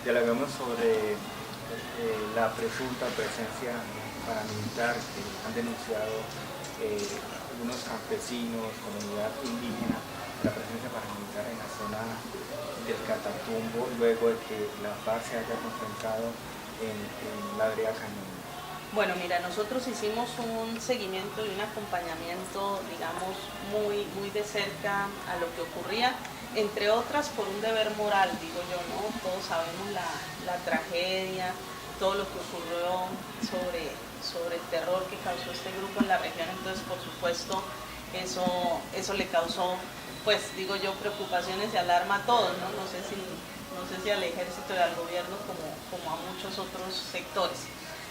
dialogamos sobre la presunta presencia paramilitar que han denunciado algunos campesinos, comunidad indígena, la presencia paramilitar en la zona del Catatumbo, luego de que la FARC se haya concentrado en la vereda Cañón. Bueno, mira, nosotros hicimos un seguimiento y un acompañamiento, digamos, muy de cerca a lo que ocurría, entre otras por un deber moral, digo yo, ¿no? Todos sabemos la tragedia, todo lo que ocurrió sobre el terror que causó este grupo en la región, entonces por supuesto eso le causó, pues digo yo, preocupaciones y alarma a todos, ¿no? No sé si al ejército y al gobierno como a muchos otros sectores.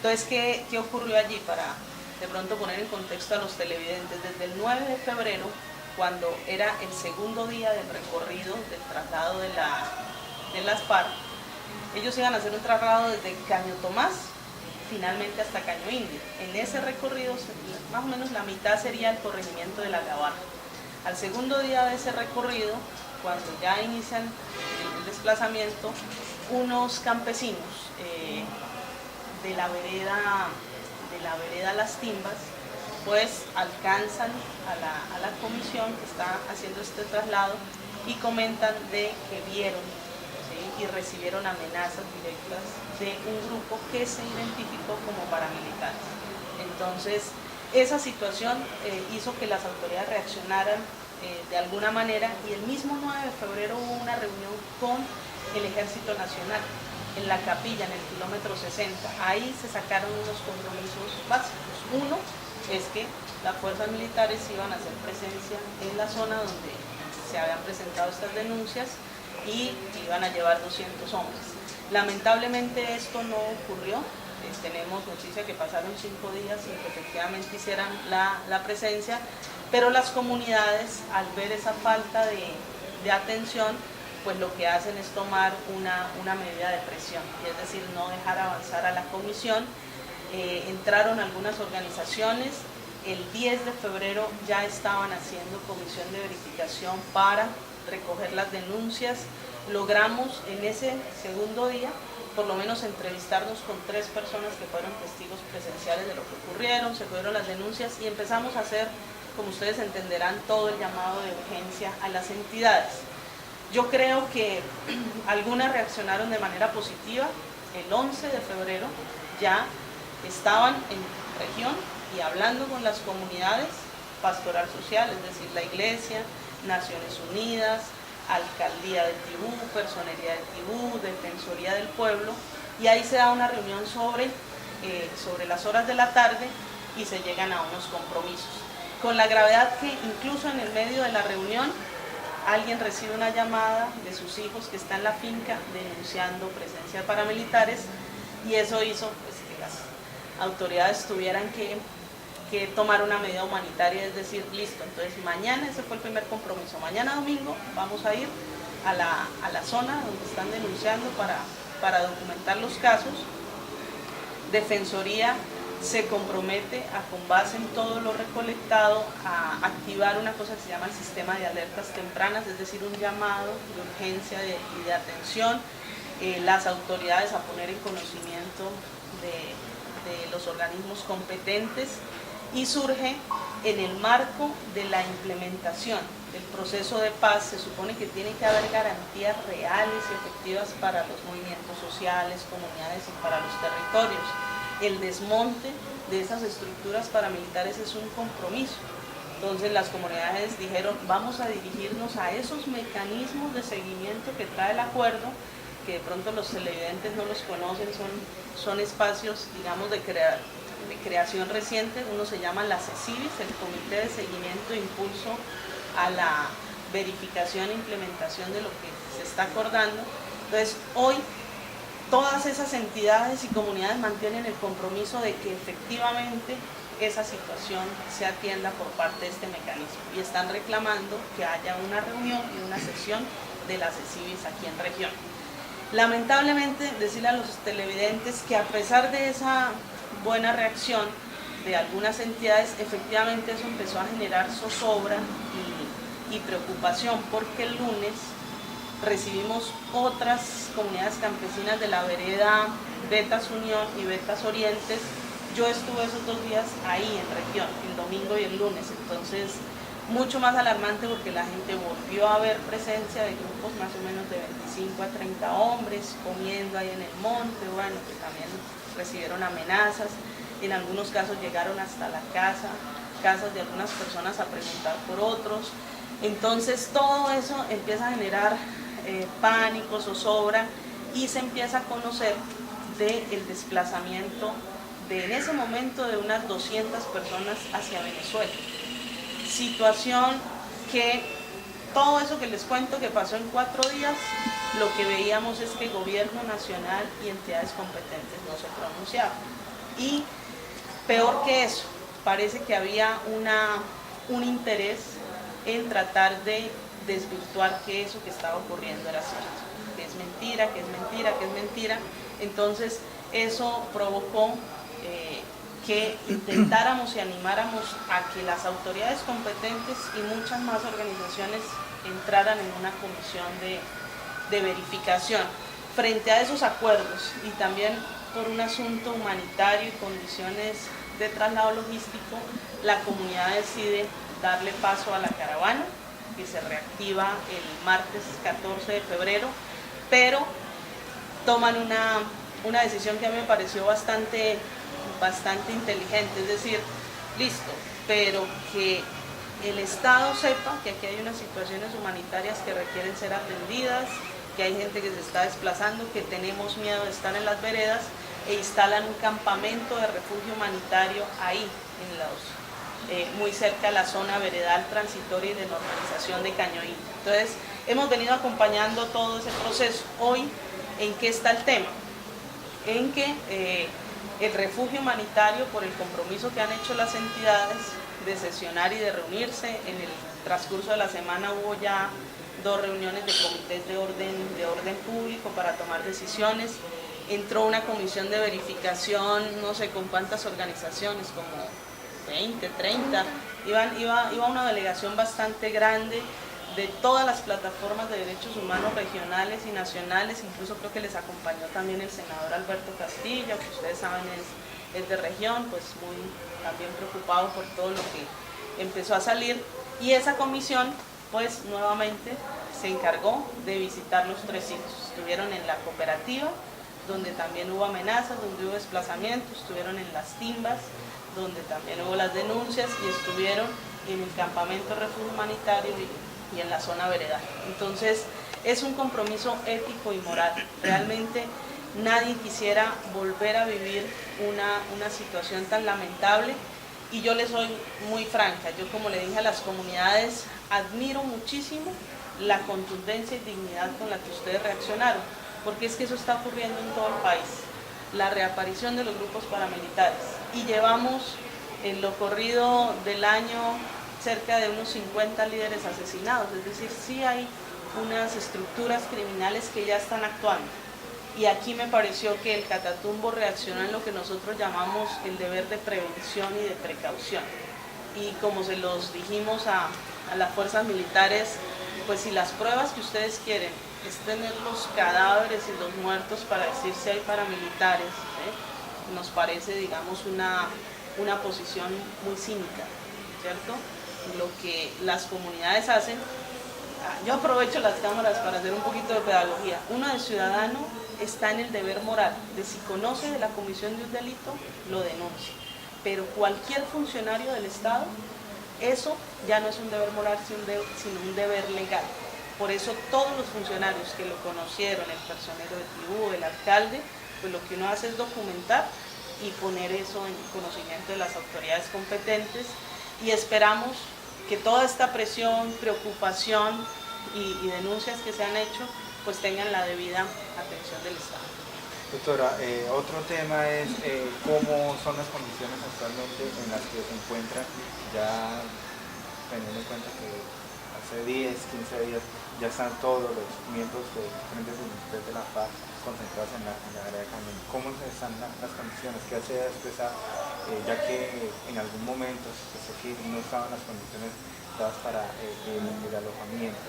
Entonces, ¿qué ocurrió allí? Para de pronto poner en contexto a los televidentes, desde el 9 de febrero, cuando era el segundo día del recorrido, del traslado de las FARC, ellos iban a hacer un traslado desde Caño Tomás, finalmente hasta Caño Indio. En ese recorrido, más o menos la mitad sería el corregimiento de la Gabarra. Al segundo día de ese recorrido, cuando ya inician el desplazamiento, unos campesinos de la vereda Las Timbas, pues alcanzan a la comisión que está haciendo este traslado y comentan de que vieron, ¿sí?, y recibieron amenazas directas de un grupo que se identificó como paramilitares. Entonces, esa situación hizo que las autoridades reaccionaran de alguna manera, y el mismo 9 de febrero hubo una reunión con el Ejército Nacional en la capilla, en el kilómetro 60. Ahí se sacaron unos compromisos básicos. Uno es que las fuerzas militares iban a hacer presencia en la zona donde se habían presentado estas denuncias y iban a llevar 200 hombres. Lamentablemente esto no ocurrió. Tenemos noticia que pasaron 5 días sin que efectivamente hicieran la presencia, pero las comunidades, al ver esa falta de atención, pues lo que hacen es tomar una medida de presión, y es decir, no dejar avanzar a la comisión. Entraron algunas organizaciones, el 10 de febrero ya estaban haciendo comisión de verificación para recoger las denuncias. Logramos en ese segundo día por lo menos entrevistarnos con 3 personas que fueron testigos presenciales de lo que ocurrieron, se fueron las denuncias y empezamos a hacer, como ustedes entenderán, todo el llamado de urgencia a las entidades. Yo creo que algunas reaccionaron de manera positiva. El 11 de febrero ya estaban en región y hablando con las comunidades, pastoral social, es decir, la Iglesia, Naciones Unidas, Alcaldía del Tibú, Personería del Tibú, Defensoría del Pueblo, y ahí se da una reunión sobre las horas de la tarde y se llegan a unos compromisos. Con la gravedad que incluso en el medio de la reunión alguien recibe una llamada de sus hijos que está en la finca denunciando presencia de paramilitares, y eso hizo pues, que las autoridades tuvieran que tomar una medida humanitaria, es decir, listo, entonces mañana, ese fue el primer compromiso, mañana domingo vamos a ir a la zona donde están denunciando para documentar los casos. Defensoría se compromete a, con base en todo lo recolectado, a activar una cosa que se llama el sistema de alertas tempranas, es decir, un llamado de urgencia y de atención, las autoridades a poner en conocimiento de los organismos competentes, y surge en el marco de la implementación del proceso de paz. Se supone que tiene que haber garantías reales y efectivas para los movimientos sociales, comunidades y para los territorios. El desmonte de esas estructuras paramilitares es un compromiso. Entonces las comunidades dijeron, vamos a dirigirnos a esos mecanismos de seguimiento que trae el acuerdo, que de pronto los televidentes no los conocen, son espacios, digamos, de creación reciente. Uno se llama la CECIBIS, el Comité de Seguimiento e Impulso a la Verificación e Implementación de lo que se está acordando. Entonces, hoy todas esas entidades y comunidades mantienen el compromiso de que efectivamente esa situación se atienda por parte de este mecanismo, y están reclamando que haya una reunión y una sesión de la CECIBIS aquí en región. Lamentablemente, decirle a los televidentes que a pesar de esa buena reacción de algunas entidades, efectivamente eso empezó a generar zozobra y preocupación, porque el lunes recibimos otras comunidades campesinas de la vereda Betas Unión y Betas Orientes. Yo estuve esos 2 días ahí en región, el domingo y el lunes, entonces mucho más alarmante porque la gente volvió a ver presencia de grupos más o menos de 25 a 30 hombres comiendo ahí en el monte, bueno, que también recibieron amenazas, en algunos casos llegaron hasta la casas de algunas personas a preguntar por otros. Entonces todo eso empieza a generar pánico, zozobra, y se empieza a conocer del desplazamiento en ese momento de unas 200 personas hacia Venezuela. Situación que todo eso que les cuento que pasó en 4 días, lo que veíamos es que el gobierno nacional y entidades competentes no se pronunciaban. Y peor que eso, parece que había un interés en tratar de desvirtuar que eso que estaba ocurriendo era cierto, que es mentira, que es mentira, que es mentira. Entonces eso provocó que intentáramos y animáramos a que las autoridades competentes y muchas más organizaciones entraran en una comisión de verificación frente a esos acuerdos, y también por un asunto humanitario y condiciones de traslado logístico, la comunidad decide darle paso a la caravana, que se reactiva el martes 14 de febrero, pero toman una decisión que a mí me pareció bastante inteligente, es decir, listo, pero que el Estado sepa que aquí hay unas situaciones humanitarias que requieren ser atendidas, que hay gente que se está desplazando, que tenemos miedo de estar en las veredas, e instalan un campamento de refugio humanitario ahí, muy cerca de la zona veredal transitoria y de normalización de Cañoín. Entonces, hemos venido acompañando todo ese proceso. Hoy, ¿en qué está el tema? En que el refugio humanitario, por el compromiso que han hecho las entidades de sesionar y de reunirse, en el transcurso de la semana hubo ya 2 reuniones de comités de orden público para tomar decisiones. Entró una comisión de verificación, no sé con cuántas organizaciones, como 20, 30, iba una delegación bastante grande de todas las plataformas de derechos humanos regionales y nacionales, incluso creo que les acompañó también el senador Alberto Castillo, que ustedes saben es de región, pues muy también preocupado por todo lo que empezó a salir, y esa comisión pues nuevamente se encargó de visitar los 3 sitios. Estuvieron en la cooperativa, donde también hubo amenazas, donde hubo desplazamientos, estuvieron en las timbas, donde también hubo las denuncias, y estuvieron en el campamento de refugio humanitario y en la zona veredal. Entonces es un compromiso ético y moral. Realmente nadie quisiera volver a vivir una situación tan lamentable, y yo les soy muy franca, yo como le dije a las comunidades, admiro muchísimo la contundencia y dignidad con la que ustedes reaccionaron, porque es que eso está ocurriendo en todo el país, la reaparición de los grupos paramilitares, y llevamos en lo corrido del año cerca de unos 50 líderes asesinados, es decir, sí hay unas estructuras criminales que ya están actuando. Y aquí me pareció que el Catatumbo reaccionó en lo que nosotros llamamos el deber de prevención y de precaución. Y como se los dijimos a las fuerzas militares, pues si las pruebas que ustedes quieren es tener los cadáveres y los muertos para decir si hay paramilitares, nos parece, digamos, una posición muy cínica, ¿cierto? Lo que las comunidades hacen, yo aprovecho las cámaras para hacer un poquito de pedagogía. Uno de ciudadano está en el deber moral de, si conoce de la comisión de un delito, lo denuncia. Pero cualquier funcionario del Estado, eso ya no es un deber moral, sino un deber legal. Por eso todos los funcionarios que lo conocieron, el personero de tribú, el alcalde, pues lo que uno hace es documentar y poner eso en conocimiento de las autoridades competentes, y esperamos que toda esta presión, preocupación y denuncias que se han hecho pues tengan la debida atención del Estado. Doctora, otro tema es cómo son las condiciones actualmente en las que se encuentran, ya teniendo en cuenta que hace 10, 15 días ya están todos los miembros del Frente Sindicales de la Paz concentrados en la área de Cañoín. ¿Cómo están las condiciones? ¿Qué hace expresar? Ya que en algún momento, es decir, no estaban las condiciones dadas para el alojamiento.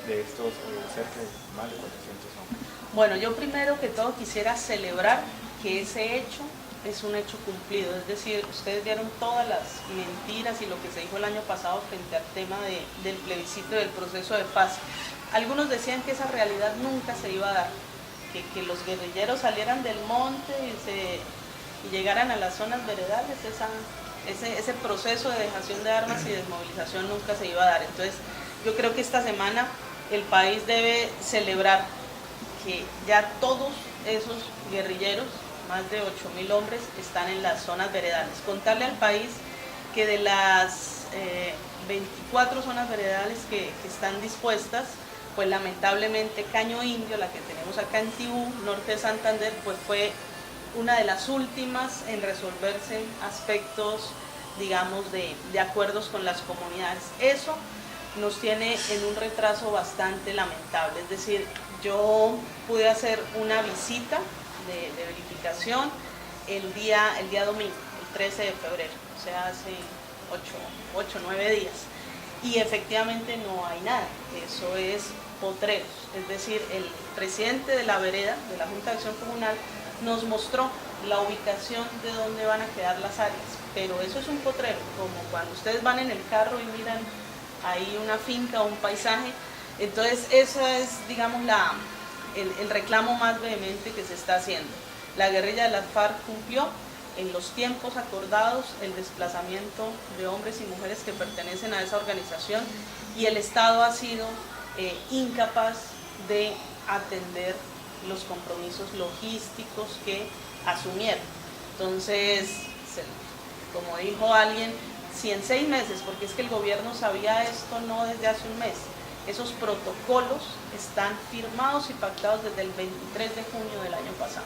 de estos cerca de más de 400 hombres? Bueno, yo primero que todo quisiera celebrar que ese hecho es un hecho cumplido, es decir, ustedes vieron todas las mentiras y lo que se dijo el año pasado frente al tema del plebiscito y del proceso de paz. Algunos decían que esa realidad nunca se iba a dar, que los guerrilleros salieran del monte y llegaran a las zonas veredales, ese proceso de dejación de armas y desmovilización nunca se iba a dar. Entonces, yo creo que esta semana el país debe celebrar que ya todos esos guerrilleros, más de 8.000 hombres, están en las zonas veredales. Contarle al país que de las 24 zonas veredales que están dispuestas, pues lamentablemente Caño Indio, la que tenemos acá en Tibú, norte de Santander, pues fue una de las últimas en resolverse aspectos, digamos, de acuerdos con las comunidades. Eso nos tiene en un retraso bastante lamentable, es decir, yo pude hacer una visita de verificación el día domingo, el 13 de febrero, o sea, hace 8 o 9 días, y efectivamente no hay nada, eso es potreros, es decir, el presidente de la vereda, de la Junta de Acción Comunal, nos mostró la ubicación de dónde van a quedar las áreas, pero eso es un potrero, como cuando ustedes van en el carro y miran ahí una finca o un paisaje. Entonces ese es, digamos, el reclamo más vehemente que se está haciendo. La guerrilla de las FARC cumplió en los tiempos acordados el desplazamiento de hombres y mujeres que pertenecen a esa organización, y el Estado ha sido incapaz de atender los compromisos logísticos que asumieron. Entonces, como dijo alguien, si en 6 meses, porque es que el gobierno sabía esto no desde hace un mes, esos protocolos están firmados y pactados desde el 23 de junio del año pasado.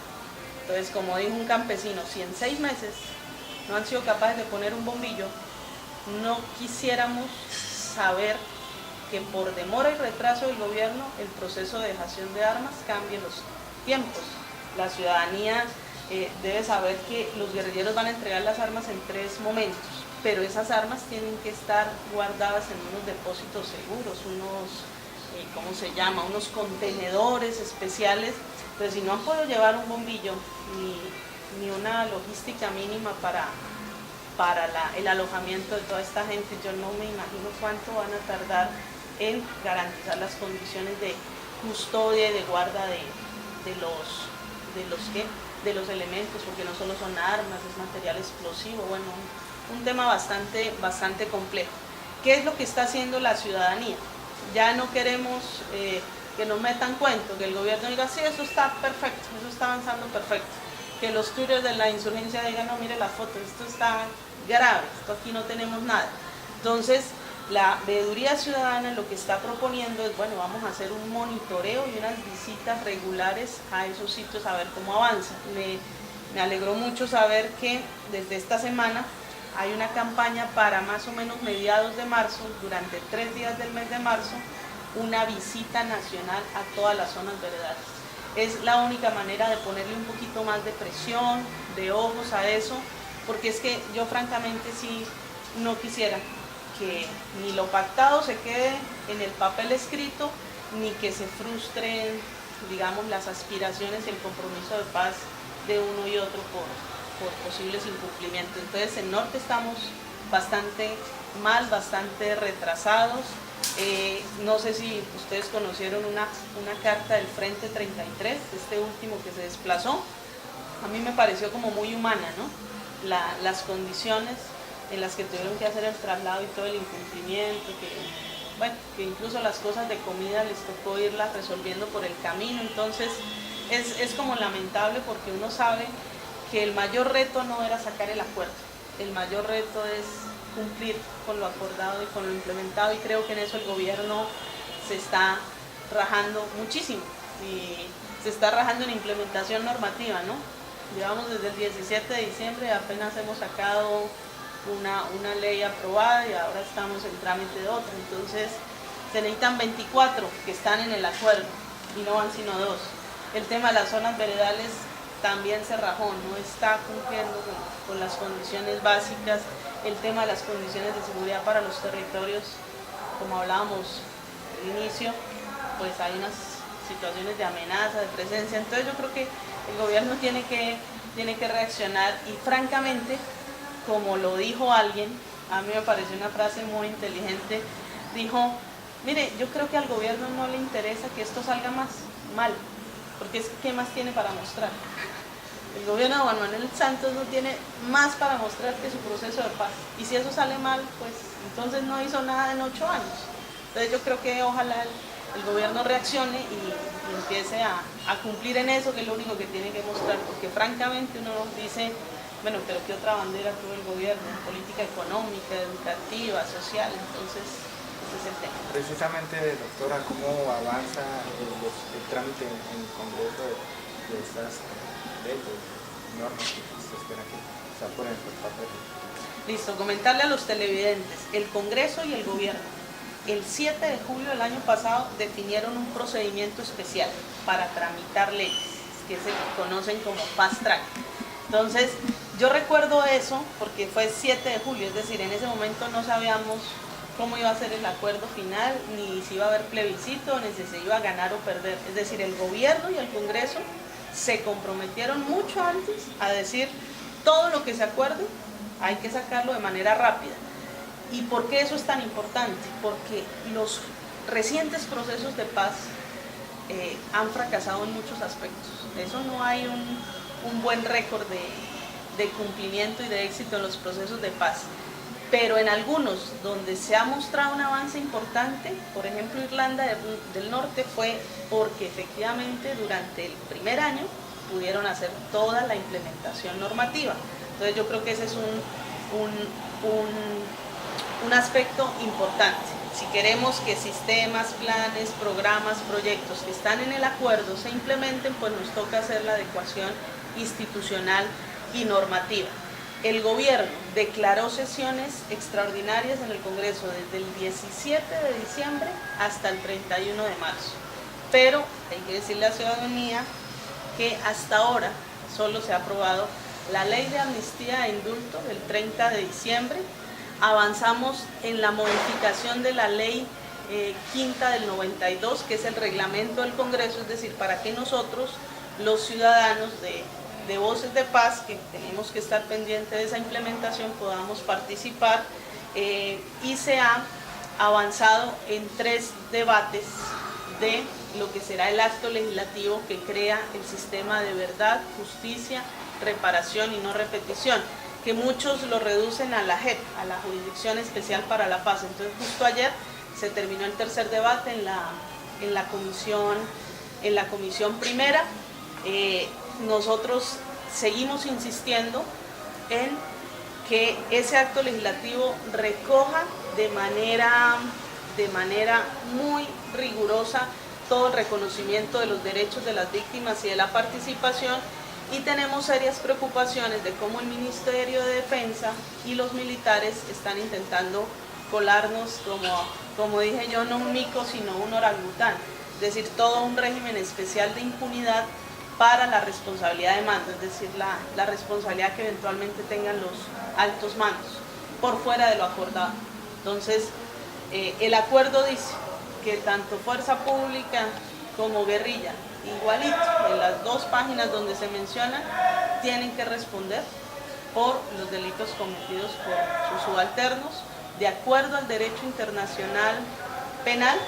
Entonces, como dijo un campesino, si en 6 meses no han sido capaces de poner un bombillo, no quisiéramos saber que por demora y retraso del gobierno el proceso de dejación de armas cambie los tiempos. La ciudadanía debe saber que los guerrilleros van a entregar las armas en 3 momentos, pero esas armas tienen que estar guardadas en unos depósitos seguros, ¿cómo se llama? Unos contenedores especiales. Entonces, si no han podido llevar un bombillo ni una logística mínima para el alojamiento de toda esta gente, yo no me imagino cuánto van a tardar en garantizar las condiciones de custodia y de guarda de los elementos, porque no solo son armas, es material explosivo, bueno, un tema bastante complejo. ¿Qué es lo que está haciendo la ciudadanía? Ya no queremos que nos metan cuento, que el gobierno diga, sí, eso está perfecto, eso está avanzando perfecto, que los twitters de la insurgencia digan, no, mire la foto, esto está grave, esto aquí no tenemos nada. Entonces, la veeduría ciudadana lo que está proponiendo es, bueno, vamos a hacer un monitoreo y unas visitas regulares a esos sitios a ver cómo avanza. Me alegró mucho saber que desde esta semana hay una campaña para más o menos mediados de marzo, durante 3 días del mes de marzo, una visita nacional a todas las zonas veredales. Es la única manera de ponerle un poquito más de presión, de ojos a eso, porque es que yo francamente sí no quisiera que ni lo pactado se quede en el papel escrito, ni que se frustren, digamos, las aspiraciones y el compromiso de paz de uno y otro por posibles incumplimientos. Entonces, en Norte estamos bastante mal, bastante retrasados. No sé si ustedes conocieron una carta del Frente 33, este último que se desplazó. A mí me pareció como muy humana, ¿no? Las condiciones en las que tuvieron que hacer el traslado y todo el incumplimiento, que incluso las cosas de comida les tocó irlas resolviendo por el camino. Entonces es como lamentable, porque uno sabe que el mayor reto no era sacar el acuerdo, el mayor reto es cumplir con lo acordado y con lo implementado, y creo que en eso el gobierno se está rajando muchísimo, y se está rajando en implementación normativa, ¿no? Llevamos desde el 17 de diciembre, apenas hemos sacado una ley aprobada y ahora estamos en trámite de otra. Entonces se necesitan 24 que están en el acuerdo y no van sino 2. El tema de las zonas veredales también se rajó, no está cumpliendo con las condiciones básicas. El tema de las condiciones de seguridad para los territorios, como hablábamos al inicio, pues hay unas situaciones de amenaza, de presencia, entonces yo creo que el gobierno tiene que reaccionar y francamente, como lo dijo alguien, a mí me pareció una frase muy inteligente, dijo, mire, yo creo que al gobierno no le interesa que esto salga más mal, porque es que ¿qué más tiene para mostrar? El gobierno de Juan Manuel Santos no tiene más para mostrar que su proceso de paz. Y si eso sale mal, pues entonces no hizo nada en 8 años. Entonces yo creo que ojalá el gobierno reaccione y empiece a cumplir en eso, que es lo único que tiene que mostrar. Porque francamente uno dice, bueno, pero ¿qué otra bandera tuvo el gobierno? Política económica, educativa, social. Entonces ese es el tema. Precisamente, doctora, ¿cómo avanza el trámite en el Congreso de estas leyes, normas que se espera que se aprueben por parte de... Listo, comentarle a los televidentes, el Congreso y el Gobierno, el 7 de julio del año pasado definieron un procedimiento especial para tramitar leyes, que se conocen como Fast Track. Entonces, yo recuerdo eso porque fue 7 de julio, es decir, en ese momento no sabíamos cómo iba a ser el acuerdo final, ni si iba a haber plebiscito, ni si se iba a ganar o perder. Es decir, el Gobierno y el Congreso se comprometieron mucho antes a decir todo lo que se acuerde hay que sacarlo de manera rápida. ¿Y por qué eso es tan importante? Porque los recientes procesos de paz han fracasado en muchos aspectos. Eso no hay un buen récord de cumplimiento y de éxito en los procesos de paz. Pero en algunos donde se ha mostrado un avance importante, por ejemplo Irlanda del Norte, fue porque efectivamente durante el primer año pudieron hacer toda la implementación normativa. Entonces yo creo que ese es un aspecto importante. Si queremos que sistemas, planes, programas, proyectos que están en el acuerdo se implementen, pues nos toca hacer la adecuación institucional y normativa. El gobierno declaró sesiones extraordinarias en el Congreso desde el 17 de diciembre hasta el 31 de marzo. Pero hay que decirle a la ciudadanía que hasta ahora solo se ha aprobado la ley de amnistía e indulto del 30 de diciembre. Avanzamos en la modificación de la ley quinta del 92, que es el reglamento del Congreso, es decir, para que nosotros, los ciudadanos de Voces de Paz, que tenemos que estar pendientes de esa implementación, podamos participar, y se ha avanzado en 3 debates de lo que será el acto legislativo que crea el sistema de verdad, justicia, reparación y no repetición, que muchos lo reducen a la JEP, a la Jurisdicción Especial para la Paz. Entonces justo ayer se terminó el 3er debate en la comisión primera. Nosotros seguimos insistiendo en que ese acto legislativo recoja de manera muy rigurosa todo el reconocimiento de los derechos de las víctimas y de la participación, y tenemos serias preocupaciones de cómo el Ministerio de Defensa y los militares están intentando colarnos, como dije yo, no un mico sino un orangután, es decir, todo un régimen especial de impunidad para la responsabilidad de mando, es decir, la responsabilidad que eventualmente tengan los altos mandos, por fuera de lo acordado. Entonces, el acuerdo dice que tanto fuerza pública como guerrilla, igualito, en las 2 páginas donde se menciona, tienen que responder por los delitos cometidos por sus subalternos, de acuerdo al derecho internacional penal,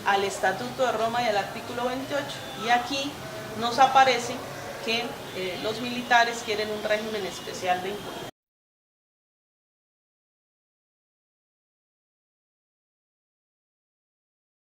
al Estatuto de Roma y al artículo 28, y aquí nos aparece que los militares quieren un régimen especial de impunidad.